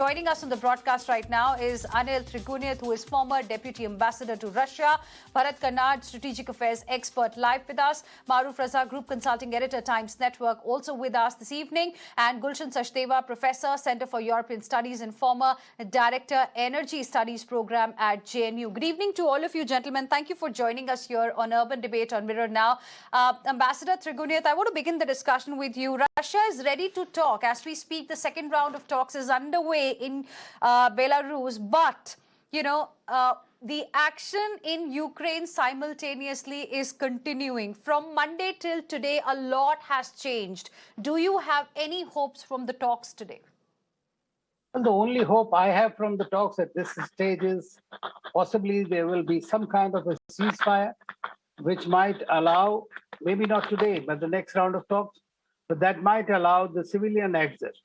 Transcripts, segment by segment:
Joining us on the broadcast right now is Anil Trigunayat, who is former Deputy Ambassador to Russia. Bharat Karnad, Strategic Affairs expert, live with us. Maroof Raza, Group Consulting Editor, Times Network, also with us this evening. And Gulshan Sachdeva, Professor, Centre for European Studies and former Director, Energy Studies Programme at JNU. Good evening to all of you, gentlemen. Thank you for joining us here on Urban Debate on Mirror Now. Ambassador Trigunayat, I want to begin the discussion with you. Russia is ready to talk. As we speak, the second round of talks is underway in Belarus, but the action in Ukraine simultaneously is continuing. From Monday till today, a lot has changed. Do you have any hopes from the talks today? Well, the only hope I have from the talks at this stage is possibly there will be some kind of a ceasefire, which might allow, maybe not today, but the next round of talks, but that might allow the civilian exit.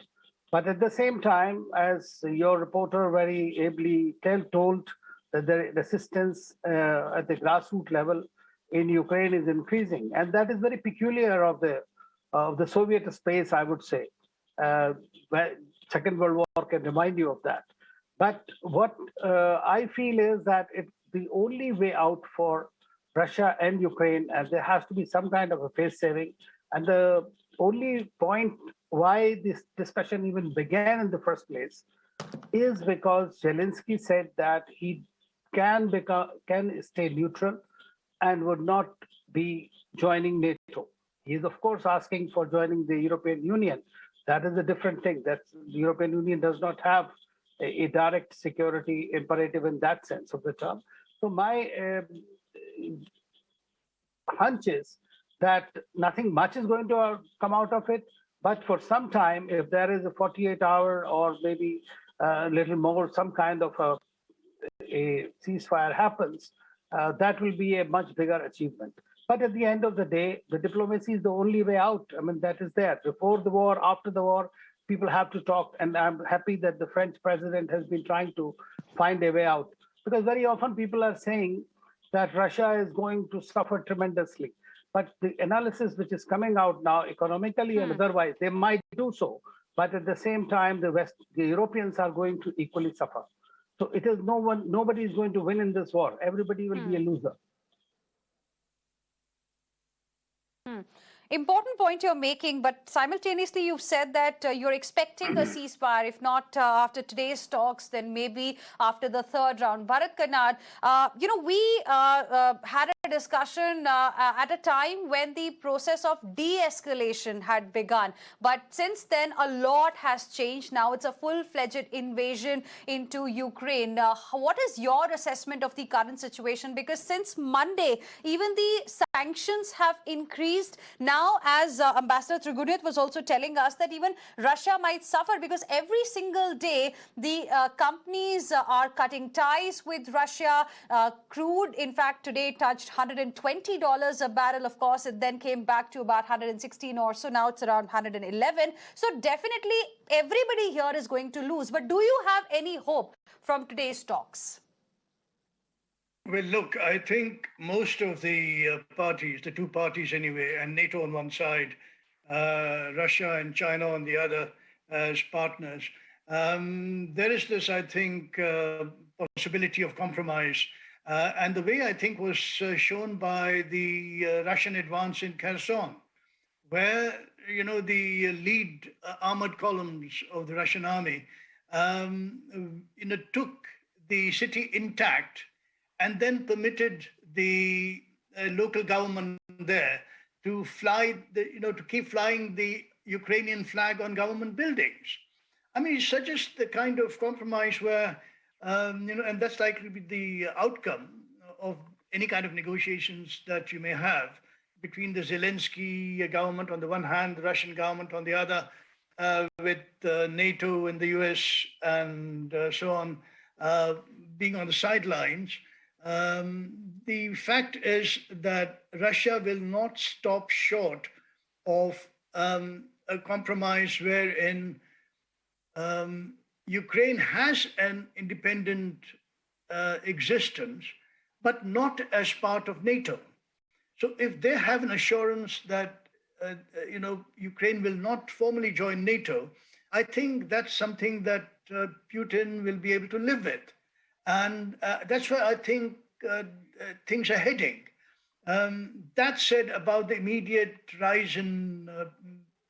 But at the same time, as your reporter very ably told, that the resistance at the grassroots level in Ukraine is increasing, and that is very peculiar of the Soviet space, I would say. Second World War can remind you of that. But what I feel is that the only way out for Russia and Ukraine, and there has to be some kind of a face saving, and the only point why this discussion even began in the first place is because Zelensky said that he can stay neutral and would not be joining NATO. He is, of course, asking for joining the European Union. That is a different thing. The European Union does not have a direct security imperative in that sense of the term. So my hunch is that nothing much is going to come out of it. But for some time, if there is a 48-hour or maybe a little more, some kind of a ceasefire happens, that will be a much bigger achievement. But at the end of the day, the diplomacy is the only way out. I mean, that is there. Before the war, after the war, people have to talk. And I'm happy that the French president has been trying to find a way out. Because very often people are saying that Russia is going to suffer tremendously. But the analysis which is coming out now, economically and otherwise, they might do so. But at the same time, the Europeans are going to equally suffer. So it is nobody is going to win in this war. Everybody will be a loser. Important point you're making, but simultaneously you've said that you're expecting a ceasefire, if not after today's talks, then maybe after the third round. Bharat Karnad, we had a discussion at a time when the process of de-escalation had begun. But since then, a lot has changed. Now it's a full-fledged invasion into Ukraine. What is your assessment of the current situation? Because since Monday, even the sanctions have increased. Now, as Ambassador Trigunayat was also telling us, that even Russia might suffer because every single day the companies are cutting ties with Russia. Crude, in fact, today touched $120 a barrel. Of course, it then came back to about 116 or so. Now it's around 111. So definitely everybody here is going to lose. But do you have any hope from today's talks? Well, look, I think most of the parties, the two parties anyway, and NATO on one side, Russia and China on the other as partners, there is this, I think, possibility of compromise. And the way I think was shown by the Russian advance in Kherson, where, the lead armored columns of the Russian army, took the city intact and then permitted the local government there to fly, to keep flying the Ukrainian flag on government buildings. I mean, it suggests the kind of compromise where, and that's likely to be the outcome of any kind of negotiations that you may have between the Zelensky government on the one hand, the Russian government on the other, with NATO and the US and so on being on the sidelines. The fact is that Russia will not stop short of a compromise wherein Ukraine has an independent existence, but not as part of NATO. So if they have an assurance that Ukraine will not formally join NATO, I think that's something that Putin will be able to live with. And that's where I think things are heading. That said, about the immediate rise in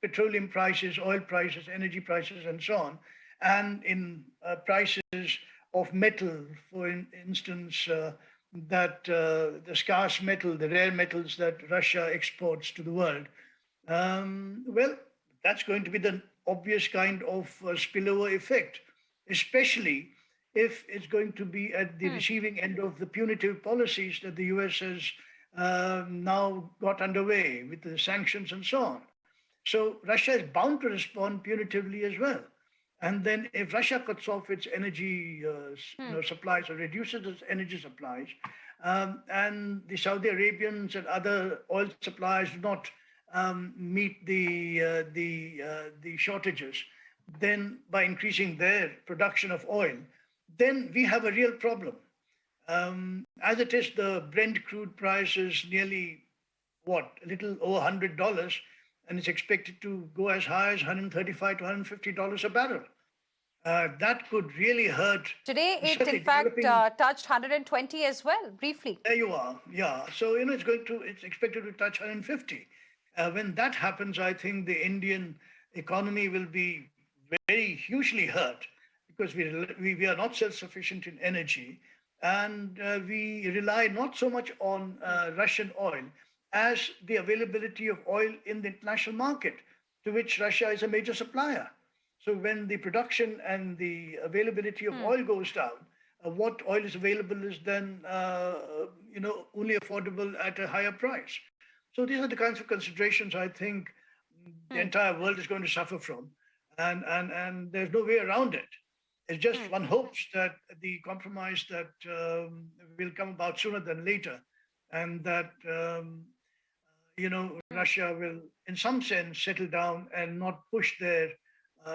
petroleum prices, oil prices, energy prices, and so on, and in prices of metal, for instance, the scarce metal, the rare metals that Russia exports to the world, well, that's going to be the obvious kind of spillover effect, especially if it's going to be at the receiving end of the punitive policies that the US has now got underway with the sanctions and so on. So Russia is bound to respond punitively as well. And then if Russia cuts off its energy supplies or reduces its energy supplies, and the Saudi Arabians and other oil suppliers do not meet the shortages, then by increasing their production of oil, then we have a real problem. As it is, the Brent crude price is nearly, a little over $100, and it's expected to go as high as $135 to $150 a barrel. That could really hurt. Today, it in fact touched 120 as well, briefly. There you are, yeah. So, it's expected to touch 150. When that happens, I think the Indian economy will be very hugely hurt, because we are not self-sufficient in energy, and we rely not so much on Russian oil as the availability of oil in the international market, to which Russia is a major supplier. So when the production and the availability of oil goes down, what oil is available is then only affordable at a higher price. So these are the kinds of considerations I think the entire world is going to suffer from, and there's no way around it. It's just one hopes that the compromise that will come about sooner than later, and that Russia will, in some sense, settle down and not push their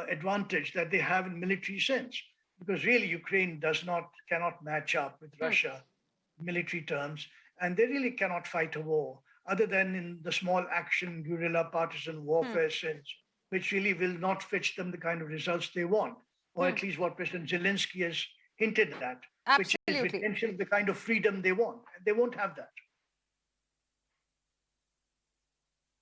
advantage that they have in military sense, because really Ukraine cannot match up with Russia military terms, and they really cannot fight a war other than in the small action guerrilla partisan warfare sense, which really will not fetch them the kind of results they want, or at least what President Zelensky has hinted at, which is retention of the kind of freedom they want. They won't have that.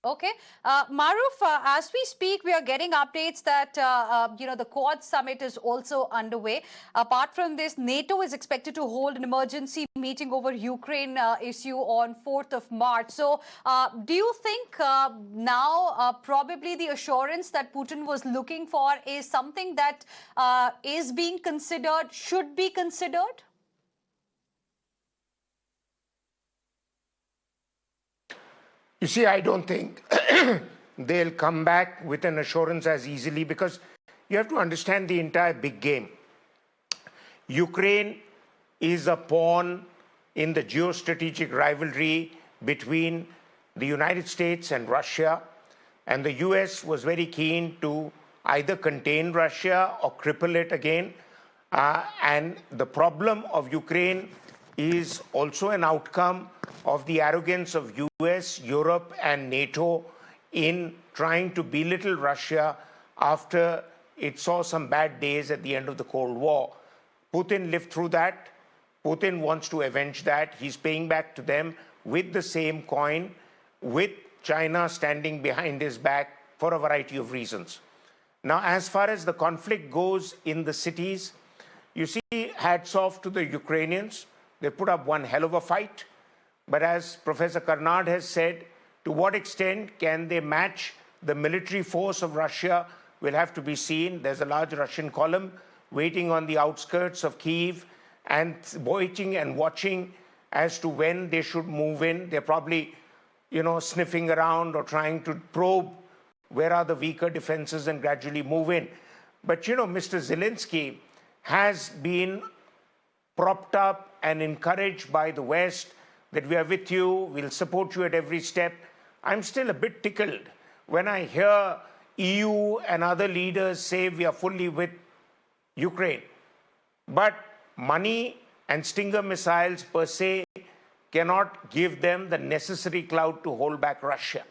Okay. Maroof, as we speak, we are getting updates that, the Quad summit is also underway. Apart from this, NATO is expected to hold an emergency meeting over Ukraine issue on 4th of March. So do you think now probably the assurance that Putin was looking for is something that is being considered, should be considered? You see, I don't think they'll come back with an assurance as easily, because you have to understand the entire big game. Ukraine is a pawn in the geostrategic rivalry between the United States and Russia, and the US was very keen to either contain Russia or cripple it again. And the problem of Ukraine is also an outcome of the arrogance of US, Europe, and NATO in trying to belittle Russia after it saw some bad days at the end of the Cold War. Putin lived through that. Putin wants to avenge that. He's paying back to them with the same coin, with China standing behind his back for a variety of reasons. Now, as far as the conflict goes in the cities, you see, hats off to the Ukrainians. They put up one hell of a fight. But as Professor Karnad has said, to what extent can they match the military force of Russia will have to be seen. There's a large Russian column waiting on the outskirts of Kyiv and waiting and watching as to when they should move in. They're probably, sniffing around or trying to probe where are the weaker defenses and gradually move in. But, Mr. Zelensky has been propped up and encouraged by the West that we are with you, we'll support you at every step. I'm still a bit tickled when I hear EU and other leaders say we are fully with Ukraine. But money and Stinger missiles per se cannot give them the necessary clout to hold back Russia.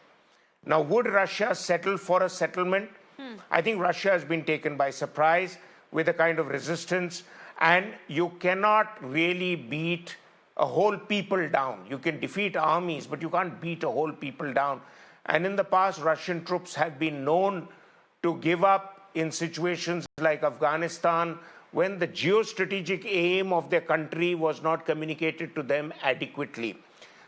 Now, would Russia settle for a settlement? I think Russia has been taken by surprise. with a kind of resistance. And you cannot really beat a whole people down. You can defeat armies, but you can't beat a whole people down. And in the past, Russian troops have been known to give up in situations like Afghanistan, when the geostrategic aim of their country was not communicated to them adequately.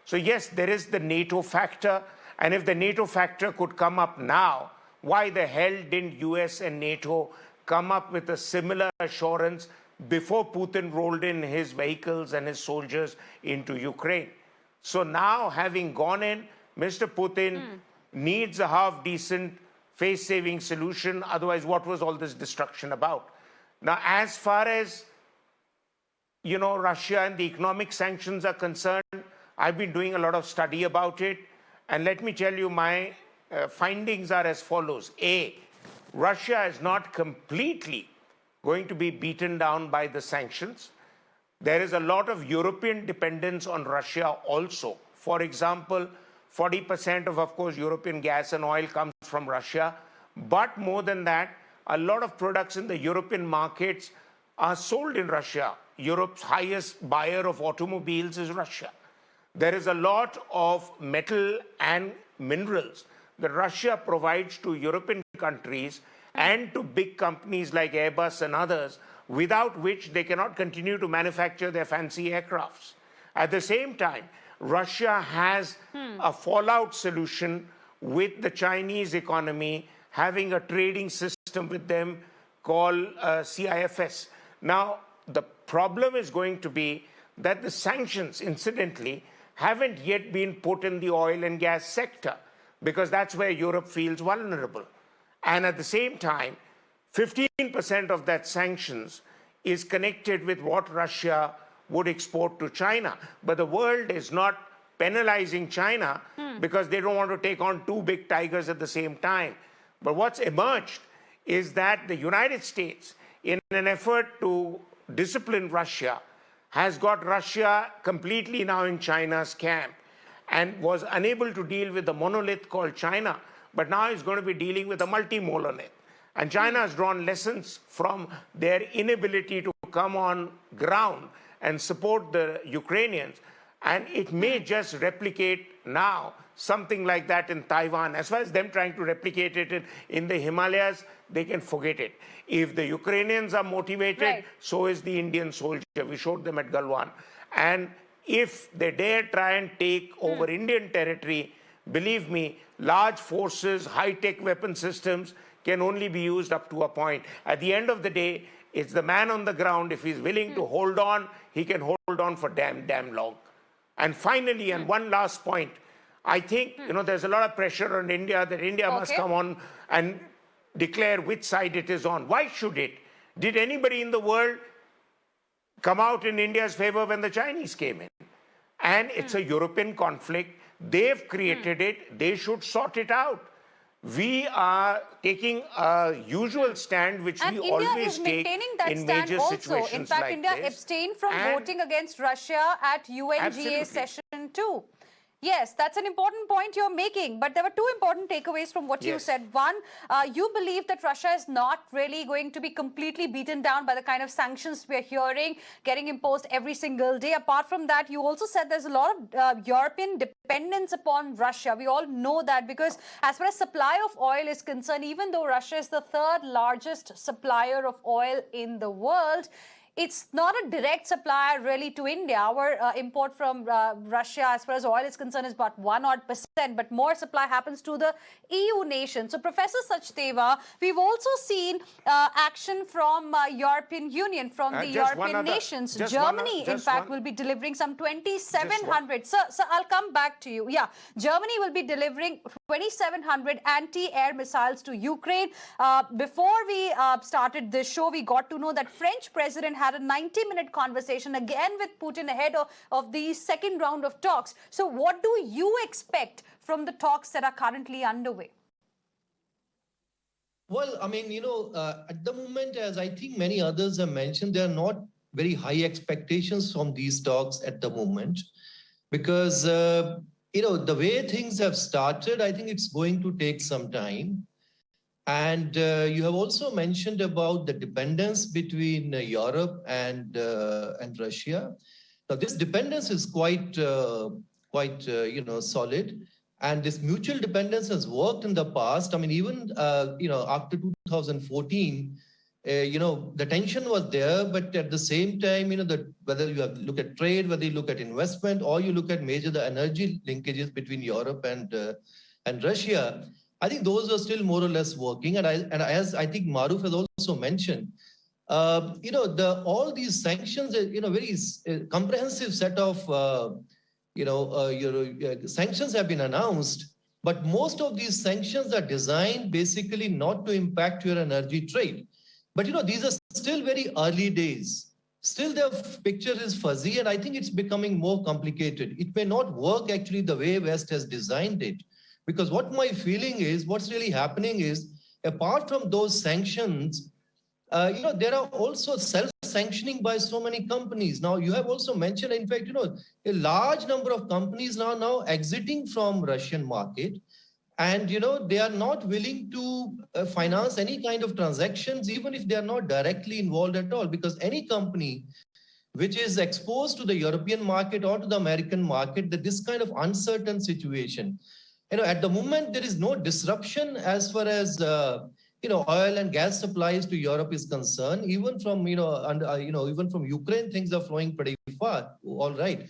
So yes, there is the NATO factor, and if the NATO factor could come up now, why the hell didn't US and NATO come up with a similar assurance before Putin rolled in his vehicles and his soldiers into Ukraine? So now, having gone in, Mr. Putin needs a half-decent, face-saving solution. Otherwise, what was all this destruction about? Now, as far as, Russia and the economic sanctions are concerned, I've been doing a lot of study about it. And let me tell you, my findings are as follows. A, Russia is not completely going to be beaten down by the sanctions. There is a lot of European dependence on Russia also. For example, 40% of course, European gas and oil comes from Russia. But more than that, a lot of products in the European markets are sold in Russia. Europe's highest buyer of automobiles is Russia. There is a lot of metal and minerals that Russia provides to European countries and to big companies like Airbus and others, without which they cannot continue to manufacture their fancy aircrafts. At the same time, Russia has a fallout solution with the Chinese economy, having a trading system with them called CIFS. Now, the problem is going to be that the sanctions, incidentally, haven't yet been put in the oil and gas sector, because that's where Europe feels vulnerable. And at the same time, 15% of that sanctions is connected with what Russia would export to China. But the world is not penalizing China because they don't want to take on two big tigers at the same time. But what's emerged is that the United States, in an effort to discipline Russia, has got Russia completely now in China's camp and was unable to deal with the monolith called China, but now is going to be dealing with a multi-monolith. And China has drawn lessons from their inability to come on ground and support the Ukrainians. And it may just replicate now something like that in Taiwan. As far as them trying to replicate it in the Himalayas, they can forget it. If the Ukrainians are motivated, so is the Indian soldier. We showed them at Galwan. And if they dare try and take over Indian territory, believe me, large forces, high-tech weapon systems can only be used up to a point. At the end of the day, it's the man on the ground. If he's willing to hold on, he can hold on for damn long. And finally, and one last point, I think, there's a lot of pressure on India that India must come on and declare which side it is on. Why should it? Did anybody in the world come out in India's favor when the Chinese came in? And it's a European conflict. They've created it. They should sort it out. We are taking a usual stand, which we always take in major situations. In fact, like India this. abstained from voting against Russia at UNGA session 2. Yes, that's an important point you're making. But there were two important takeaways from what you said. One, you believe that Russia is not really going to be completely beaten down by the kind of sanctions we're hearing getting imposed every single day. Apart from that, you also said there's a lot of European dependence upon Russia. We all know that, because as far as supply of oil is concerned, even though Russia is the third largest supplier of oil in the world, it's not a direct supplier really to India. Our import from Russia as far as oil is concerned is about 1% but more supply happens to the EU nation. So Professor Sachdeva, we've also seen action from European Union, from the European nations. Germany, in fact, will be delivering some 2,700. So I'll come back to you. Yeah, Germany will be delivering 2,700 anti-air missiles to Ukraine. Before we started this show, we got to know that French president had a 90-minute conversation again with Putin ahead of the second round of talks. So what do you expect from the talks that are currently underway? Well, I mean, at the moment, as I think many others have mentioned, there are not very high expectations from these talks at the moment, because, the way things have started, I think it's going to take some time. And you have also mentioned about the dependence between Europe and Russia. Now, this dependence is quite solid, and this mutual dependence has worked in the past. I mean, even after 2014, the tension was there, but at the same time, whether you look at trade, whether you look at investment, or you look at the energy linkages between Europe and Russia, I think those are still more or less working. And as I think Maroof has also mentioned, all these sanctions, very comprehensive set of sanctions have been announced, but most of these sanctions are designed basically not to impact your energy trade. But these are still very early days. Still, the picture is fuzzy, and I think it's becoming more complicated. It may not work actually the way West has designed it. Because what my feeling is, what's really happening is, apart from those sanctions, there are also self-sanctioning by so many companies. Now, you have also mentioned, in fact, a large number of companies now exiting from Russian market. And, they are not willing to finance any kind of transactions, even if they are not directly involved at all. Because any company which is exposed to the European market or to the American market, that this kind of uncertain situation, at the moment, there is no disruption as far as, oil and gas supplies to Europe is concerned. Even from, even from Ukraine, things are flowing pretty far. All right.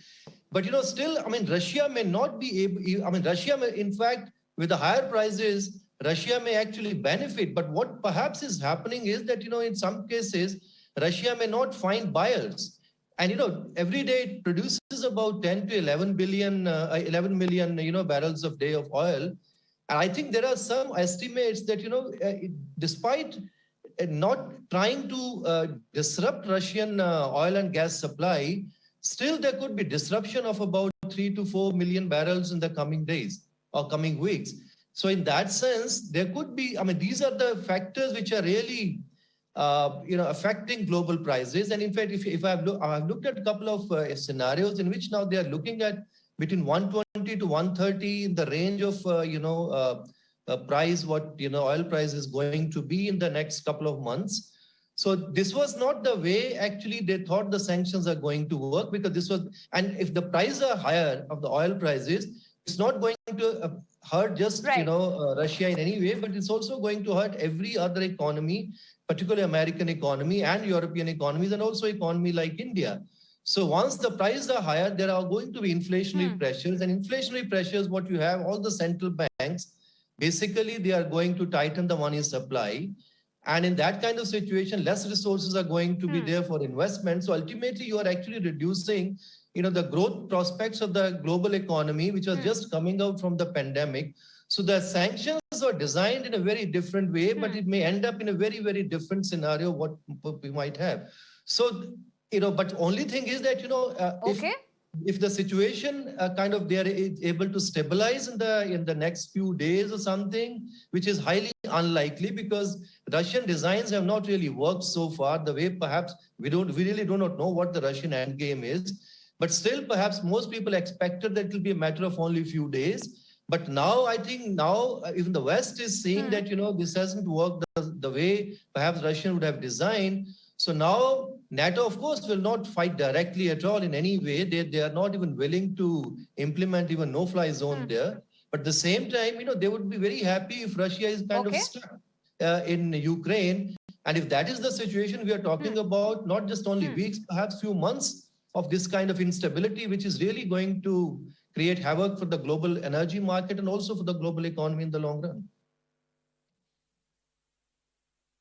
But, still, I mean, Russia may not be able, Russia may, in fact, with the higher prices, Russia may actually benefit. But what perhaps is happening is that, in some cases, Russia may not find buyers. And, every day it produces about 10 to 11 million, barrels of day of oil. And I think there are some estimates that, despite not trying to disrupt Russian oil and gas supply, still there could be disruption of about 3 to 4 million barrels in the coming days or coming weeks. So in that sense, there could be, these are the factors which are really affecting global prices. And in fact, if I've looked at a couple of scenarios in which now they are looking at between 120 to 130 in the range of, price, what, oil price is going to be in the next couple of months. So this was not the way actually they thought the sanctions are going to work, because this was, and if the prices are higher of the oil prices, it's not going to hurt just, Russia in any way, but it's also going to hurt every other economy, particularly American economy and European economies, and also economy like India. So once the prices are higher, there are going to be inflationary pressures, and inflationary pressures, what you have, all the central banks, basically they are going to tighten the money supply. And in that kind of situation, less resources are going to be there for investment. So ultimately you are actually reducing, the growth prospects of the global economy, which was just coming out from the pandemic. So the sanctions are designed in a very different way, but it may end up in a very, very different scenario what we might have. So, but only thing is that, if the situation they are able to stabilize in the next few days or something, which is highly unlikely, because Russian designs have not really worked so far the way perhaps we really do not know what the Russian end game is. But still, perhaps most people expected that it will be a matter of only a few days. But now, I think even the West is seeing that, this hasn't worked the way perhaps Russia would have designed. So now NATO, of course, will not fight directly at all in any way. They are not even willing to implement even no-fly zone there. But at the same time, they would be very happy if Russia is kind of stuck in Ukraine. And if that is the situation, we are talking about not just only weeks, perhaps few months of this kind of instability, which is really going to create havoc for the global energy market and also for the global economy in the long run.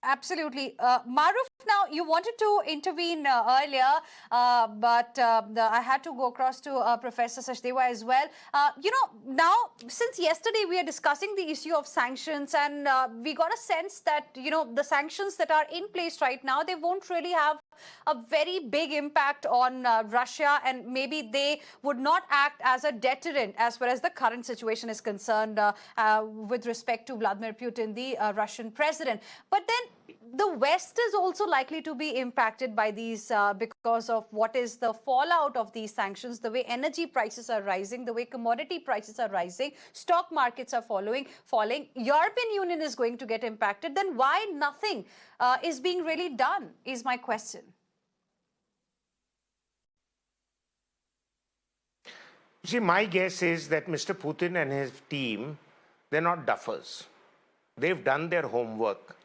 Absolutely. Maroof, now you wanted to intervene earlier, but I had to go across to Professor Sachdeva as well. Now, since yesterday we are discussing the issue of sanctions, and we got a sense that, the sanctions that are in place right now, they won't really have a very big impact on Russia, and maybe they would not act as a deterrent as far as the current situation is concerned with respect to Vladimir Putin, the Russian president. But then the West is also likely to be impacted by these because of what is the fallout of these sanctions, the way energy prices are rising, the way commodity prices are rising, stock markets are falling. European Union is going to get impacted. Then why nothing is being really done is my question. See, my guess is that Mr. Putin and his team, they're not duffers. They've done their homework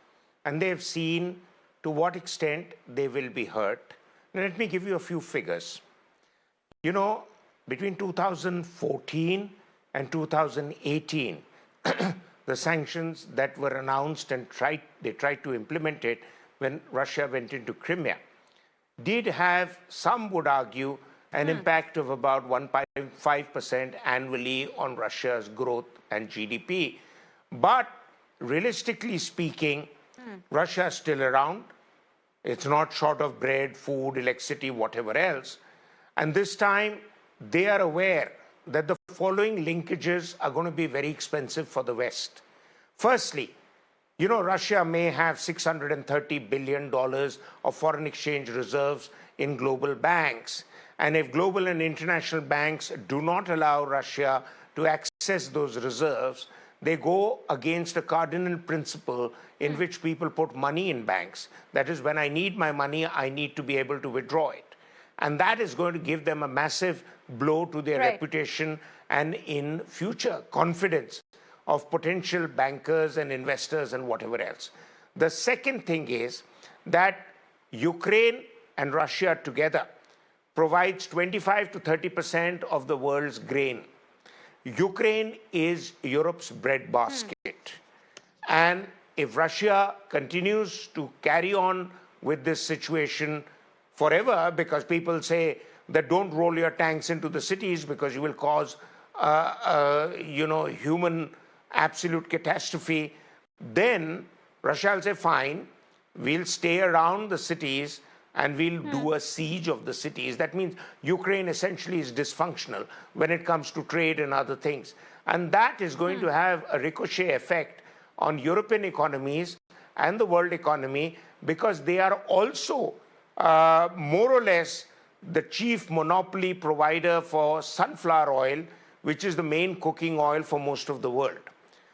and they've seen to what extent they will be hurt. Now, let me give you a few figures. You know, between 2014 and 2018, the sanctions that were announced and they tried to implement it when Russia went into Crimea did have, some would argue, an impact of about 1.5% annually on Russia's growth and GDP. But realistically speaking, Russia is still around. It's not short of bread, food, electricity, whatever else. And this time, they are aware that the following linkages are going to be very expensive for the West. Firstly, you know, Russia may have $630 billion of foreign exchange reserves in global banks. And if global and international banks do not allow Russia to access those reserves, they go against a cardinal principle in which people put money in banks. That is, when I need my money, I need to be able to withdraw it. And that is going to give them a massive blow to their reputation and in future confidence of potential bankers and investors and whatever else. The second thing is that Ukraine and Russia together provides 25 to 30% of the world's grain. Ukraine is Europe's breadbasket. And if Russia continues to carry on with this situation forever, because people say that don't roll your tanks into the cities because you will cause, human absolute catastrophe, then Russia will say, fine, we'll stay around the cities and we'll do a siege of the cities. That means Ukraine essentially is dysfunctional when it comes to trade and other things. And that is going to have a ricochet effect on European economies and the world economy, because they are also more or less the chief monopoly provider for sunflower oil, which is the main cooking oil for most of the world.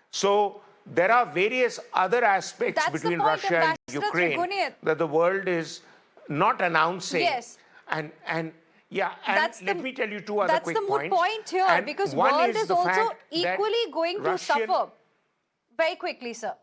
So there are various other aspects between Russia and Ukraine that the world is not announcing. Yes. And let me tell you two other quick points. That's the moot point here, and because world is also equally going to suffer. Very quickly, sir.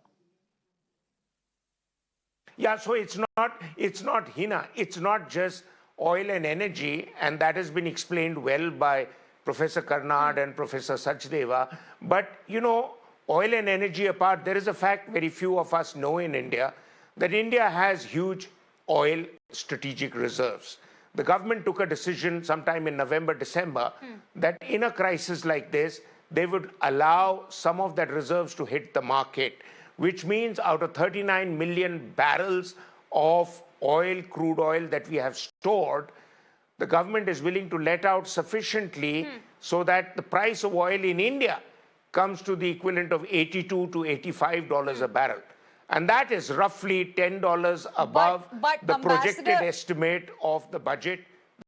Yeah, so it's not Heena, it's not just oil and energy, and that has been explained well by Professor Karnad and Professor Sachdeva. But, you know, oil and energy apart, there is a fact very few of us know in India, that India has huge oil strategic reserves. The government took a decision sometime in November, December, that in a crisis like this, they would allow some of that reserves to hit the market, which means out of 39 million barrels of oil, crude oil that we have stored, the government is willing to let out sufficiently so that the price of oil in India comes to the equivalent of $82 to $85 a barrel. And that is roughly $10 above the projected estimate of the budget.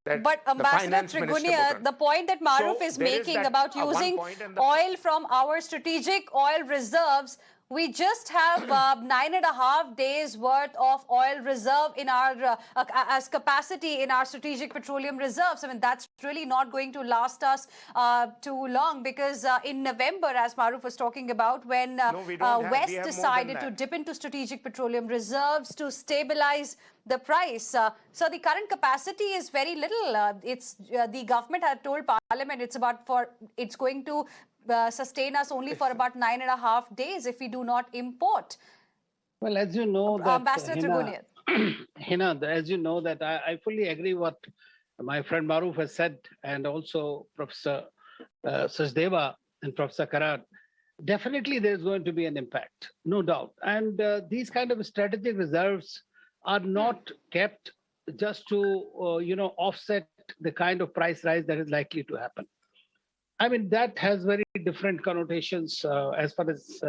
But Ambassador Trigunayat, the point that Maroof is making about using oil from our strategic oil reserves, we just have 9.5 days worth of oil reserve in our as capacity in our strategic petroleum reserves. I mean, that's really not going to last us too long, because in November, as Maroof was talking about, when West decided to dip into strategic petroleum reserves to stabilize the price. So the current capacity is very little. It's the government had told Parliament it's going to sustain us only for about 9.5 days if we do not import. Well, as you know, that, Ambassador Trigunayat. Heena, as you know, that I fully agree what my friend Maroof has said, and also Professor Sachdeva and Professor Karnad. Definitely there's going to be an impact, no doubt. And these kind of strategic reserves are not kept just to, offset the kind of price rise that is likely to happen. I mean, that has very different connotations as far as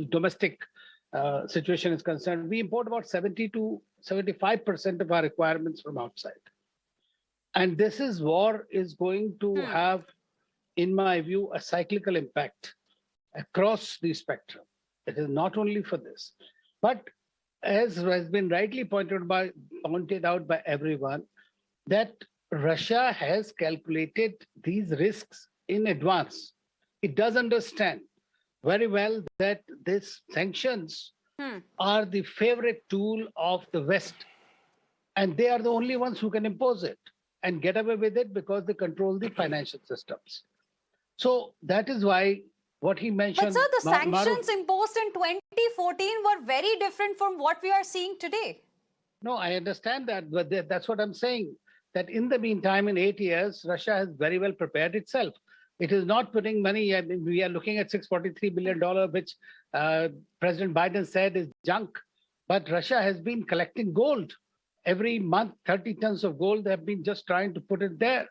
domestic situation is concerned, we import about 70 to 75% of our requirements from outside. And this is war is going to have, in my view, a cyclical impact across the spectrum. It is not only for this, but as has been rightly pointed out by everyone, that Russia has calculated these risks in advance. It does understand very well that these sanctions are the favorite tool of the West, and they are the only ones who can impose it and get away with it because they control the financial systems. So that is why what he mentioned. But sir, the sanctions imposed in 2014 were very different from what we are seeing today. No, I understand that, but that's what I'm saying. That in the meantime, in 8 years, Russia has very well prepared itself. It is not putting money. I mean, we are looking at $643 billion, which President Biden said is junk. But Russia has been collecting gold. Every month, 30 tons of gold, they have been just trying to put it there.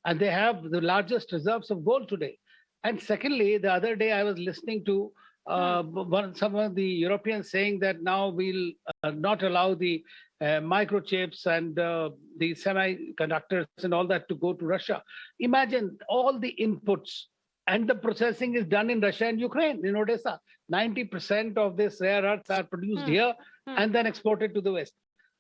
And they have the largest reserves of gold today. And secondly, the other day I was listening to some of the Europeans saying that now we'll not allow the microchips and the semiconductors and all that to go to Russia. Imagine all the inputs and the processing is done in Russia and Ukraine, in Odessa. 90% of this rare earths are produced here and then exported to the West.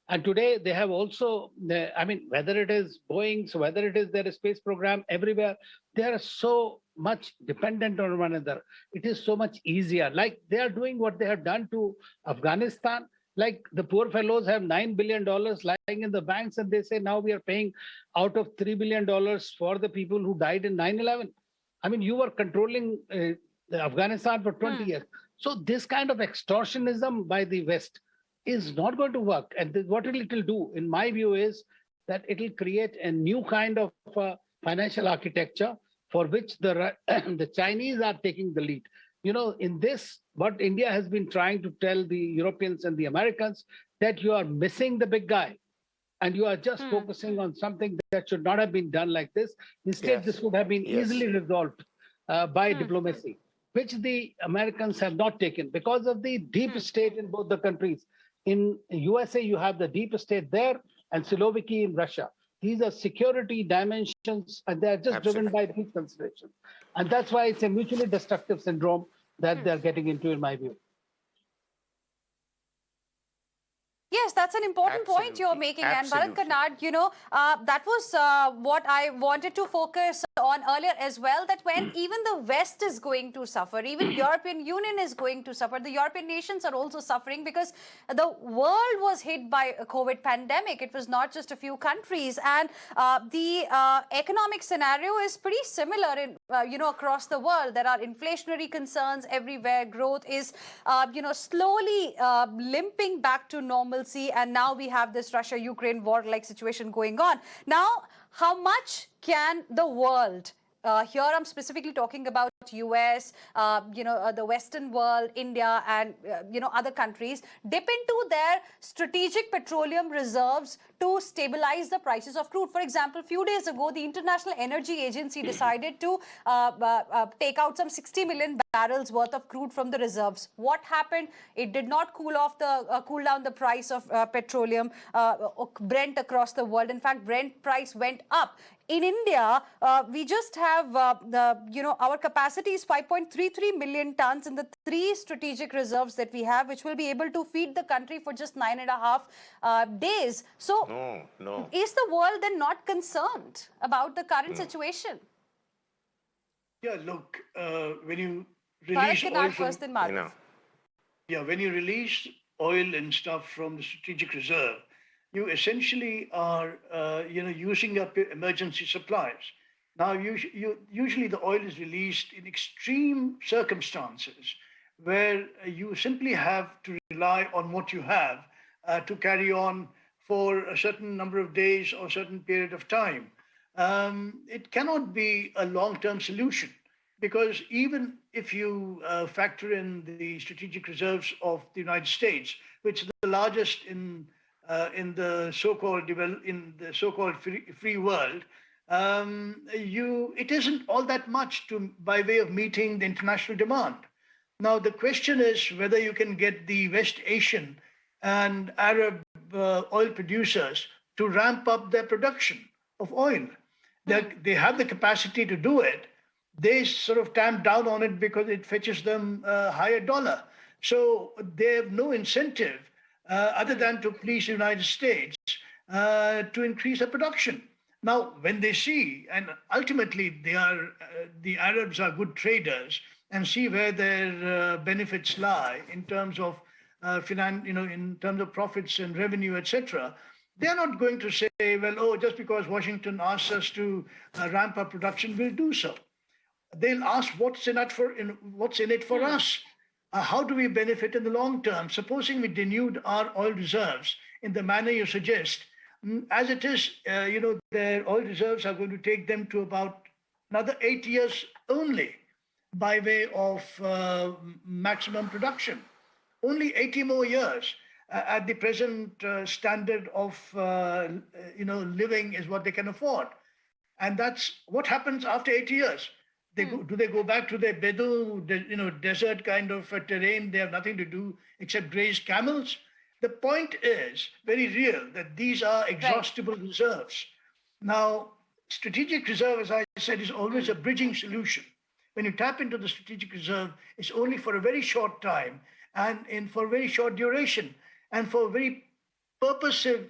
And today they have also, I mean, whether it is Boeing, so whether it is their space program, everywhere, they are so much dependent on one another. It is so much easier. Like they are doing what they have done to Afghanistan. Like the poor fellows have $9 billion lying in the banks and they say now we are paying out of $3 billion for the people who died in 9/11. I mean, you were controlling Afghanistan for 20 years. So this kind of extortionism by the West is not going to work. And what it will do, in my view, is that it will create a new kind of financial architecture for which the Chinese are taking the lead. You know, in this, what India has been trying to tell the Europeans and the Americans, that you are missing the big guy and you are just focusing on something that should not have been done like this. Instead, this would have been easily resolved by diplomacy, which the Americans have not taken because of the deep state in both the countries. In USA, you have the deep state there and Siloviki in Russia. These are security dimensions and they're just driven by these considerations. And that's why it's a mutually destructive syndrome that they're getting into, in my view. Yes, that's an important point you're making. And Bharat Karnad, you know, that was what I wanted to focus on earlier as well, that when even the West is going to suffer, even European Union is going to suffer, the European nations are also suffering because the world was hit by a COVID pandemic. It was not just a few countries. And the economic scenario is pretty similar in, you know, across the world. There are inflationary concerns everywhere. Growth is, you know, slowly limping back to normalcy. And now we have this Russia-Ukraine war-like situation going on. Now, how much can the world, here I'm specifically talking about US, you know, the Western world, India, and, you know, other countries, dip into their strategic petroleum reserves to stabilize the prices of crude? For example, a few days ago, the International Energy Agency decided to take out some 60 million barrels worth of crude from the reserves. What happened? It did not cool down the price of petroleum, Brent across the world. In fact, Brent price went up. In India, we just have, you know, our capacity is 5.33 million tons in the 3 strategic reserves that we have, which will be able to feed the country for just 9.5 days. So, is the world then not concerned about the current situation? Yeah, look, when you release oil from, when you release oil and stuff from the strategic reserve, you essentially are, you know, using up your emergency supplies. Now, usually the oil is released in extreme circumstances where you simply have to rely on what you have to carry on for a certain number of days or a certain period of time. It cannot be a long-term solution because even if you factor in the strategic reserves of the United States, which is the largest in the so-called free world, it isn't all that much by way of meeting the international demand. Now, the question is whether you can get the West Asian and Arab oil producers to ramp up their production of oil. They have the capacity to do it. They sort of tamp down on it because it fetches them a higher dollar. So they have no incentive other than to please the United States to increase their production. Now, when they see, and ultimately the Arabs are good traders and see where their benefits lie in terms of in terms of profits and revenue, etc. They're not going to say, well, oh, just because Washington asks us to ramp up production, we'll do so. They'll ask what's in it for us. How do we benefit in the long term? Supposing we denuded our oil reserves in the manner you suggest, as it is, their oil reserves are going to take them to about another 8 years only by way of maximum production. Only 80 more years at the present standard of living is what they can afford. And that's what happens after 80 years. Do they go back to their Bedu, desert kind of terrain? They have nothing to do except graze camels. The point is very real that these are exhaustible reserves. Now, strategic reserve, as I said, is always a bridging solution. When you tap into the strategic reserve, it's only for a very short time and for a very short duration and for a very purposive,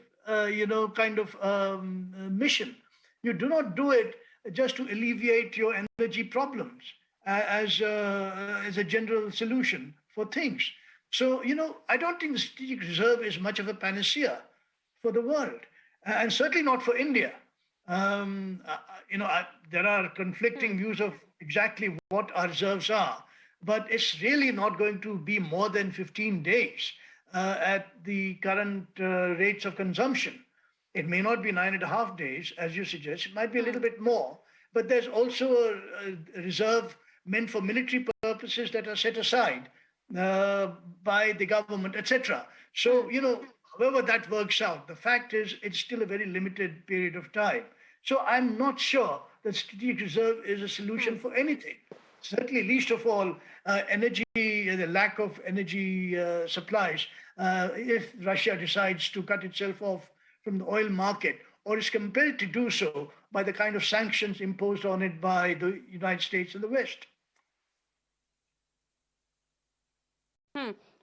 mission. You do not do it just to alleviate your energy problems as a general solution for things. So, I don't think the strategic reserve is much of a panacea for the world, and certainly not for India. There are conflicting views of exactly what our reserves are, but it's really not going to be more than 15 days at the current rates of consumption. It may not be 9.5 days, as you suggest. It might be a little bit more, but there's also a reserve meant for military purposes that are set aside by the government, etc. So, however that works out, the fact is it's still a very limited period of time. So I'm not sure that strategic reserve is a solution for anything. Certainly, least of all, energy, the lack of energy supplies, if Russia decides to cut itself off from the oil market or is compelled to do so by the kind of sanctions imposed on it by the United States and the West.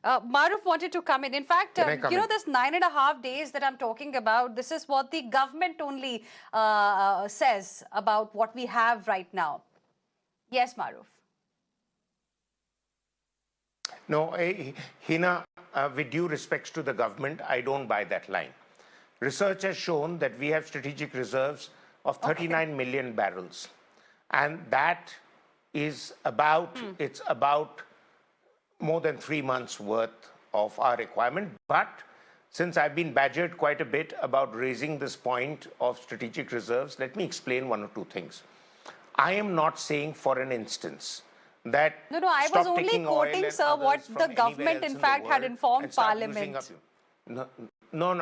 Maroof wanted to come in. In fact, this 9.5 days that I'm talking about, this is what the government only says about what we have right now. Yes, Maroof. No, Heena, with due respects to the government, I don't buy that line. Research has shown that we have strategic reserves of 39 million barrels. And that is about, it's about more than 3 months worth of our requirement. But since I've been badgered quite a bit about raising this point of strategic reserves, let me explain one or two things. I am not saying for an instance that No, I was only quoting, sir, what the government in fact had informed Parliament. No,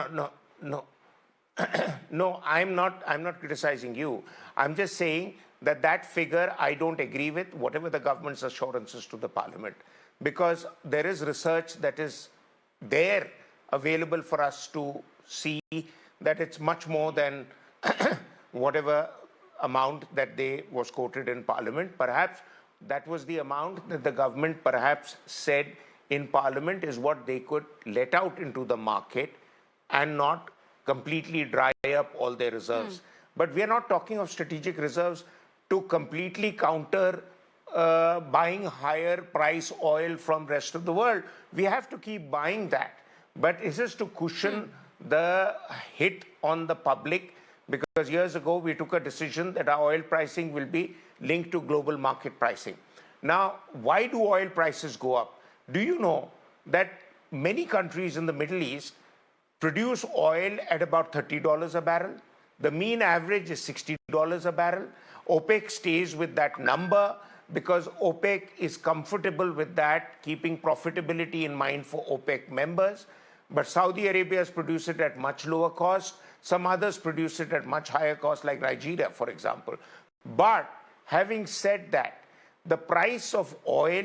I'm not criticizing you. I'm just saying that figure I don't agree with, whatever the government's assurances to the Parliament, because there is research that is there available for us to see that it's much more than whatever amount that was quoted in Parliament. Perhaps that was the amount that the government perhaps said in Parliament is what they could let out into the market and not completely dry up all their reserves. But we are not talking of strategic reserves to completely counter buying higher price oil from rest of the world. We have to keep buying that. But it's just to cushion the hit on the public, because years ago we took a decision that our oil pricing will be linked to global market pricing. Now, why do oil prices go up? Do you know that many countries in the Middle East produce oil at about $30 a barrel? The mean average is $60 a barrel. OPEC stays with that number because OPEC is comfortable with that, keeping profitability in mind for OPEC members. But Saudi Arabia's produce it at much lower cost. Some others produce it at much higher cost, like Nigeria, for example. But having said that, the price of oil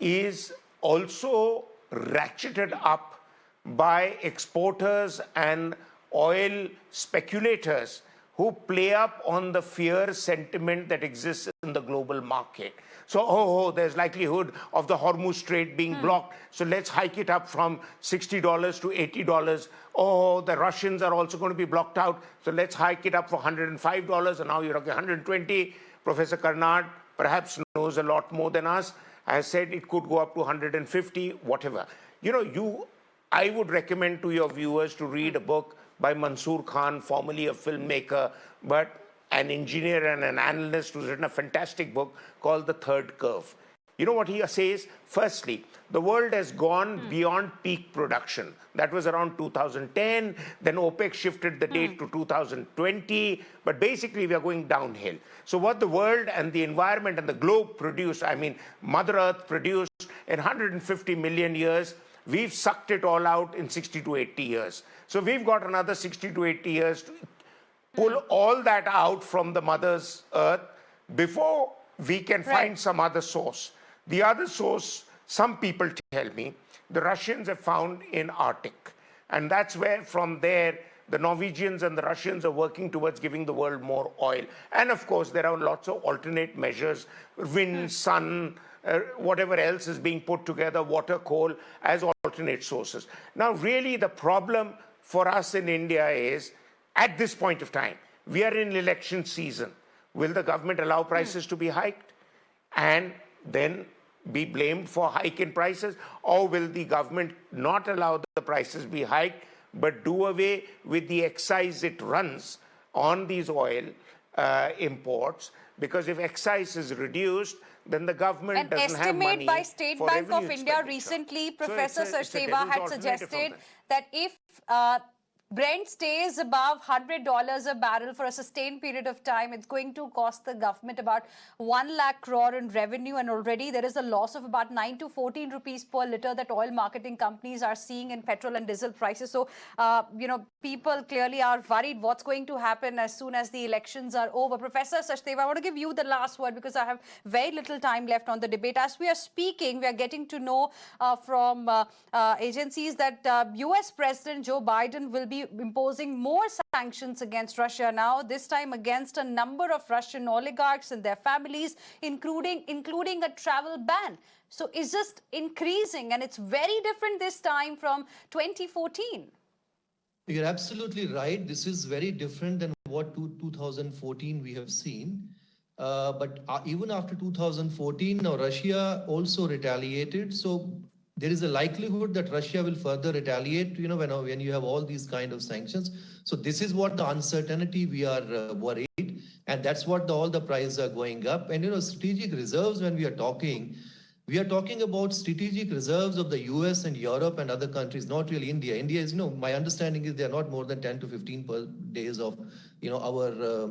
is also ratcheted up by exporters and oil speculators who play up on the fear sentiment that exists in the global market. So, there's likelihood of the Hormuz Strait being blocked, so let's hike it up from $60 to $80. Oh, the Russians are also going to be blocked out, so let's hike it up for $105, and now you're okay, 120. Professor Karnad perhaps knows a lot more than us, has said it could go up to 150, whatever. I would recommend to your viewers to read a book by Mansoor Khan, formerly a filmmaker, but an engineer and an analyst who's written a fantastic book called The Third Curve. You know what he says? Firstly, the world has gone beyond peak production. That was around 2010. Then OPEC shifted the date to 2020. But basically, we are going downhill. So what the world and the environment and the globe produced, I mean, Mother Earth produced in 150 million years, we've sucked it all out in 60 to 80 years. So we've got another 60 to 80 years to pull all that out from the Mother's Earth before we can find some other source. The other source, some people tell me, the Russians have found in Arctic. And that's where, from there, the Norwegians and the Russians are working towards giving the world more oil. And of course, there are lots of alternate measures, wind, sun, whatever else is being put together, water, coal, as alternate sources. Now, really, the problem for us in India is, at this point of time, we are in election season. Will the government allow prices to be hiked and then be blamed for hike in prices? Or will the government not allow the prices be hiked, but do away with the excise it runs on these oil imports? Because if excise is reduced, then the government doesn't have money. An estimate by State Bank of India recently, Professor Sachdeva had suggested that if Brent stays above $100 a barrel for a sustained period of time, it's going to cost the government about 1 lakh crore in revenue. And already there is a loss of about 9 to 14 rupees per litre that oil marketing companies are seeing in petrol and diesel prices. So, people clearly are worried what's going to happen as soon as the elections are over. Professor Sachdeva, I want to give you the last word because I have very little time left on the debate. As we are speaking, we are getting to know from agencies that US President Joe Biden will be imposing more sanctions against Russia now, this time against a number of Russian oligarchs and their families, including a travel ban. So it's just increasing, and it's very different this time from 2014. You're absolutely right. This is very different than what 2014 we have seen. But even after 2014, now Russia also retaliated. So there is a likelihood that Russia will further retaliate, when you have all these kind of sanctions. So this is what the uncertainty we are worried. And that's what all the prices are going up. And, strategic reserves, when we are talking about strategic reserves of the US and Europe and other countries, not really India. India is, my understanding is they are not more than 10 to 15 per days of, our,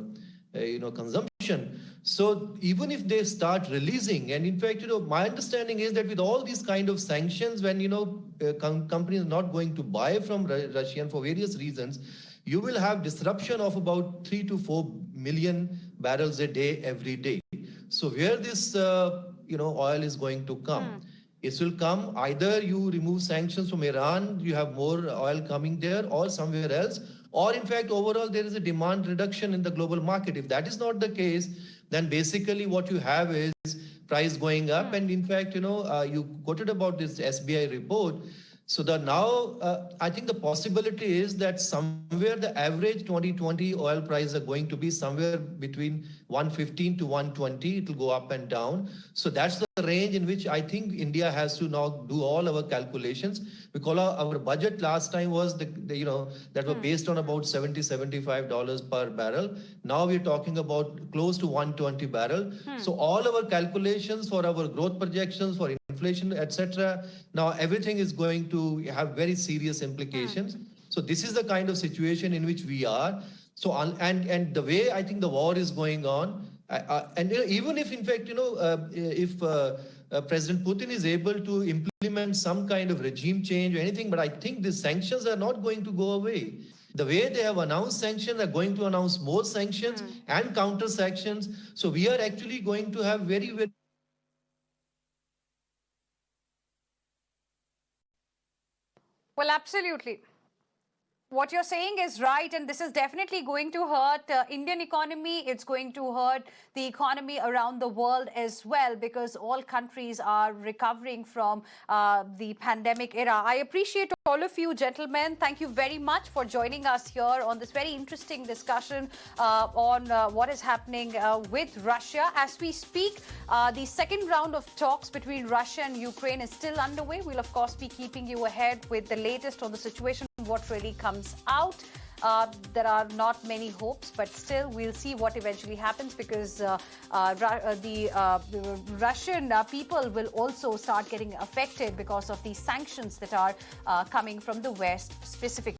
consumption. So even if they start releasing, and in fact, my understanding is that with all these kind of sanctions, when, companies are not going to buy from Russia for various reasons, you will have disruption of about 3 to 4 million barrels a day every day. So where this, oil is going to come? It will come either you remove sanctions from Iran, you have more oil coming there, or somewhere else, or in fact, overall, there is a demand reduction in the global market. If that is not the case, then basically what you have is price going up. And in fact, you quoted about this SBI report. So I think the possibility is that somewhere the average 2020 oil price are going to be somewhere between 115 to 120. It will go up and down. So that's the range in which I think India has to now do all our calculations, because our budget last time was that were based on about $70-75 per barrel. Now we're talking about close to 120 barrel. So all our calculations for our growth projections, for inflation, etc., now everything is going to have very serious implications. So this is the kind of situation in which we are. So and the way I think the war is going on, and even if in fact if President Putin is able to implement some kind of regime change or anything, but I think the sanctions are not going to go away. The way they have announced sanctions, they're going to announce more sanctions and counter sanctions. So we are actually going to have very, very Well, absolutely. What you're saying is right, and this is definitely going to hurt Indian economy. It's going to hurt the economy around the world as well, because all countries are recovering from the pandemic era. I appreciate all of you, gentlemen. Thank you very much for joining us here on this very interesting discussion on what is happening with Russia. As we speak, the second round of talks between Russia and Ukraine is still underway. We'll, of course, be keeping you ahead with the latest on the situation, what really comes out. There are not many hopes, but still we'll see what eventually happens, because the Russian people will also start getting affected because of the sanctions that are coming from the West specifically.